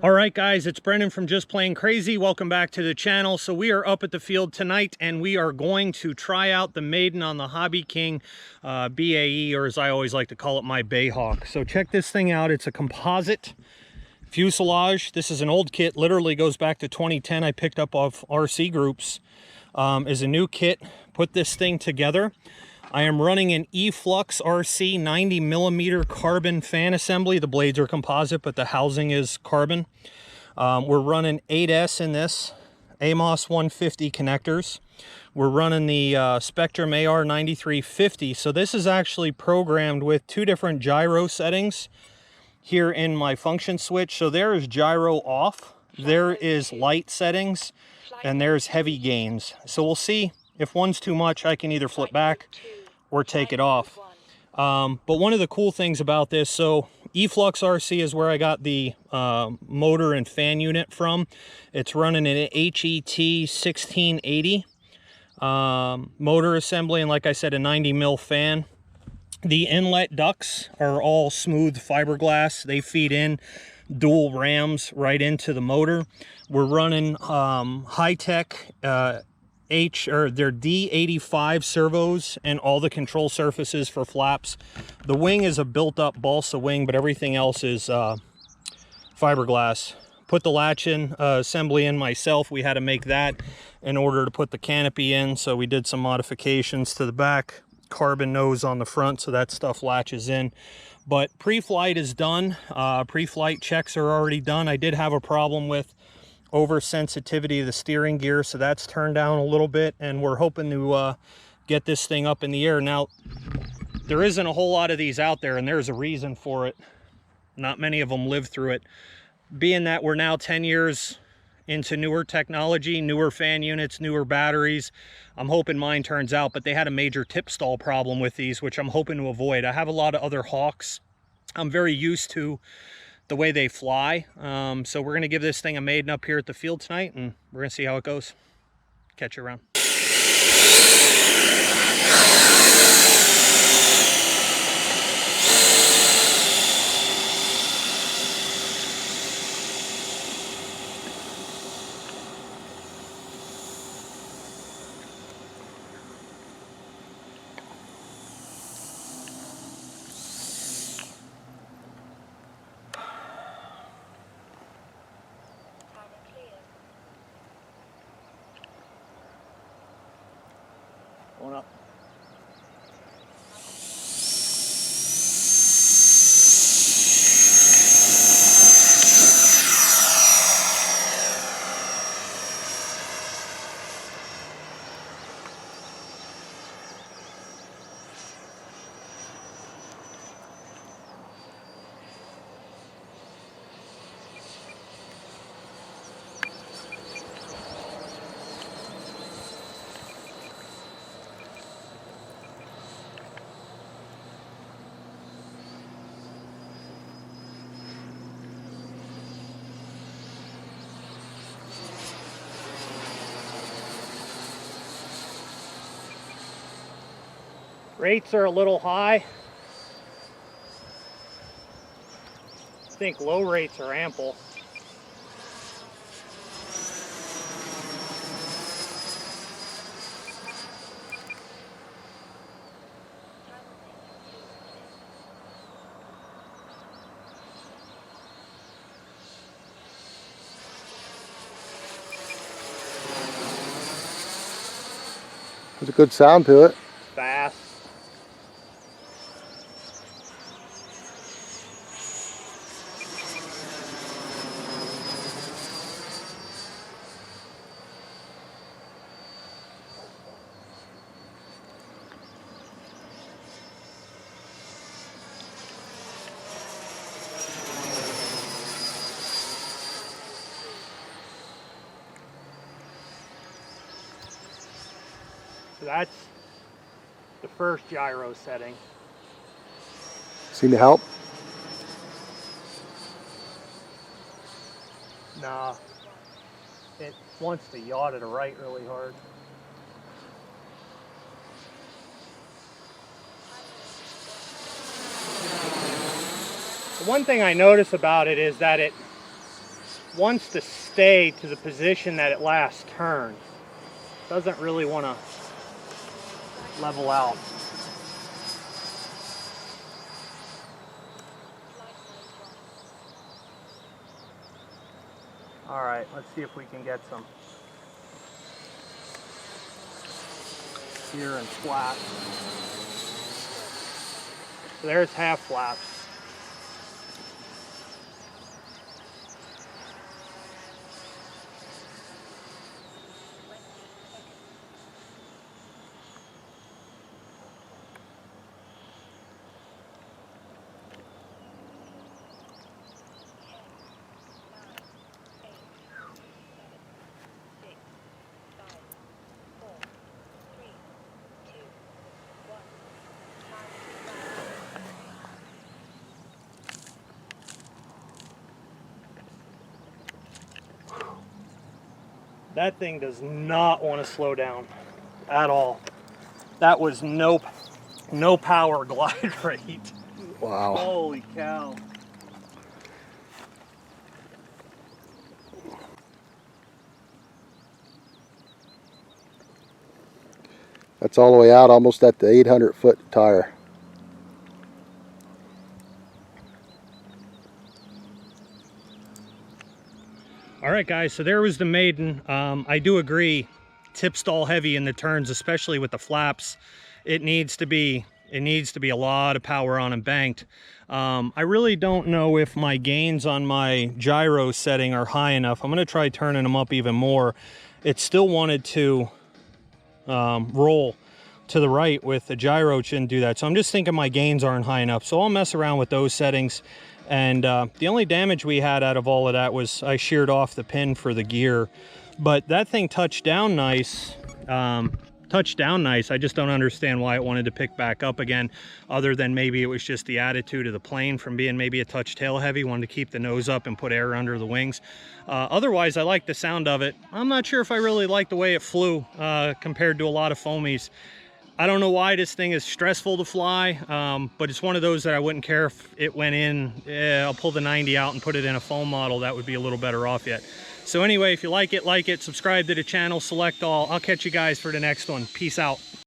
All right, guys, it's Brendan from Just Plain Crazy. Welcome back to the channel. So we are up at the field tonight, and we are going to try out the Maiden on the HobbyKing BAE, or as I always like to call it, my Bayhawk. So check this thing out. It's a composite fuselage. This is an old kit, literally goes back to 2010. I picked up off RC groups. Is a new kit. Put this thing together. I am running an eFlux RC 90mm carbon fan assembly. The blades are composite, but the housing is carbon. We're running 8S in this, AMOS 150 connectors. We're running the Spectrum AR 9350. So this is actually programmed with two different gyro settings here in my function switch. So there is gyro off, there is light settings, and there's heavy gains. So we'll see if one's too much, I can either flip back or take it off. But one of the cool things about this, so eFlux RC is where I got the motor and fan unit from. It's running an HET 1680 motor assembly, and like I said, a 90mm fan. The inlet ducts are all smooth fiberglass. They feed in dual rams right into the motor. We're running high-tech their D85 servos and all the control surfaces for flaps. The wing is a built-up balsa wing, but everything else is fiberglass. Put the latch in assembly in myself. We had to make that in order to put the canopy in, so we did some modifications to the back. Carbon nose on the front, so that stuff latches in. But pre-flight is done. Pre-flight checks are already done. I did have a problem with oversensitivity of the steering gear, so that's turned down a little bit, and we're hoping to get this thing up in the air. Now, there isn't a whole lot of these out there, and there's a reason for it. Not many of them live through it. Being that we're now 10 years into newer technology, newer fan units, newer batteries, I'm hoping mine turns out, but they had a major tip stall problem with these, which I'm hoping to avoid. I have a lot of other Hawks. I'm very used to the way they fly. So we're going to give this thing a Maiden up here at the field tonight, and we're going to see how it goes. Catch you around. Going up. Rates are a little high. I think low rates are ample. There's a good sound to it. Fast. So that's the first gyro setting. Seem to help? Nah, it wants to yaw to the right really hard. The one thing I notice about it is that wants to stay to the position that it last turned. Doesn't really want to level out. All right, let's see if we can get some here and flat. So there's half flaps. That thing does not want to slow down at all. That was no power glide rate. Wow. Holy cow. That's all the way out, almost at the 800-foot tire. All right, guys, so there was the Maiden. I do agree, tip stall heavy in the turns, especially with the flaps. It needs to be a lot of power on and banked. I really don't know if my gains on my gyro setting are high enough. I'm gonna try turning them up even more. It still wanted to roll to the right with the gyro. It shouldn't do that. So I'm just thinking my gains aren't high enough. So I'll mess around with those settings. And the only damage we had out of all of that was I sheared off the pin for the gear. But that thing touched down nice. I just don't understand why it wanted to pick back up again, other than maybe it was just the attitude of the plane from being maybe a touch tail heavy, wanted to keep the nose up and put air under the wings. Otherwise, I like the sound of it. I'm not sure if I really like the way it flew compared to a lot of foamies. I don't know why this thing is stressful to fly, but it's one of those that I wouldn't care if it went in. I'll pull the 90 out and put it in a foam model. That would be a little better off yet. So anyway, if you like it, subscribe to the channel, select all. I'll catch you guys for the next one. Peace out.